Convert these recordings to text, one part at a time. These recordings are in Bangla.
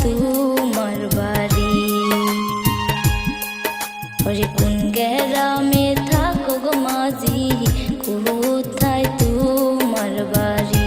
তোমার বাড়ি। ওরে কোন গ্রামে থাকো গো মাঝি, কোথায় তোমার বাড়ি?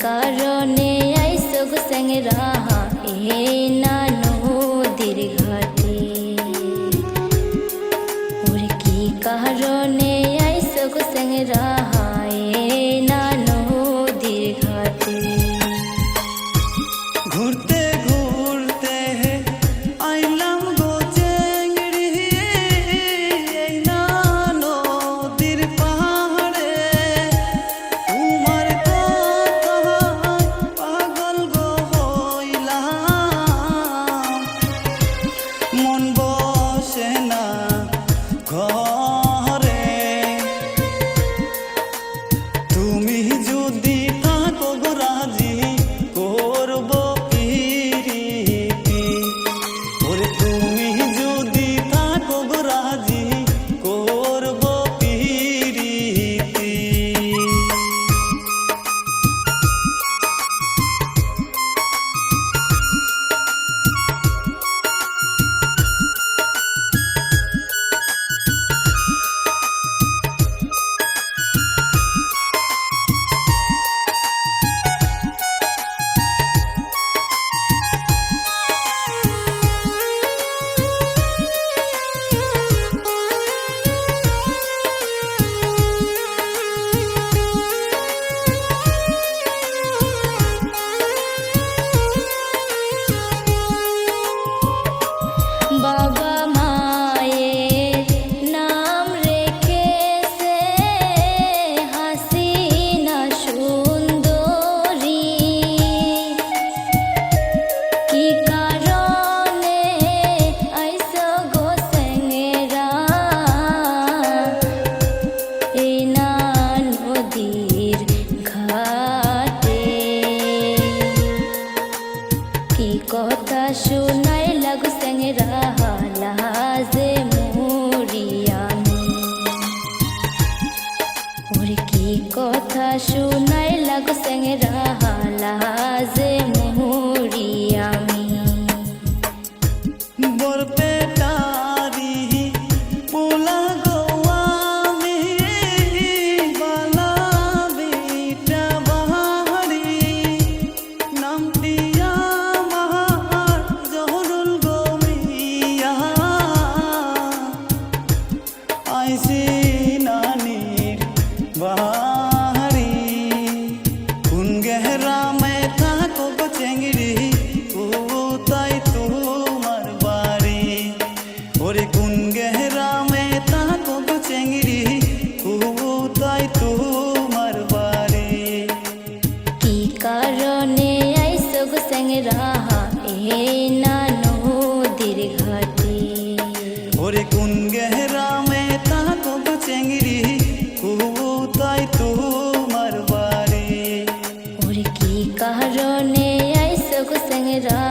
কারণে আইসো গো স্যাংরা এ না নদীর ঘাটে? ওরে কি কারণে আইসো গো স্যাংরা এ না নদীর ঘাটে? ঘুরতে ঘুরতে আইলাম গো চেংড়ি এই না নদীর পাহাড়ে। তোমার কথায় পাগল গো হইলাম, মন বসে না ঘরে। তুমি যদি থাকো গো রাজি করব পিরিতি। ওরে তুমি যদি থাকো গো রাজি করব পিরিতি। বাবা মায়ের নাম রেখেছে হাসিনা সুন্দরী। কি কারণে আইসো গো স্যাংরা এই না নদীর ঘাটে? কি কথা শোনাই লাগো স্যাংরা লাজে মরি আমি? ওরে কি কথা শোনাই লাগো স্যাংরা লাজে মরি আমি? বরপেটারি পোলা গো আমি বালা বিটা বাহারি। নামটি আমার জহরুল গো মিয়া, আইসি নানির বাড়ি। কোন গ্রামে থাকো গো চেংড়ি যাই তোমার বাড়ি। ওর কি কারণে আইসো গো স্যাংরা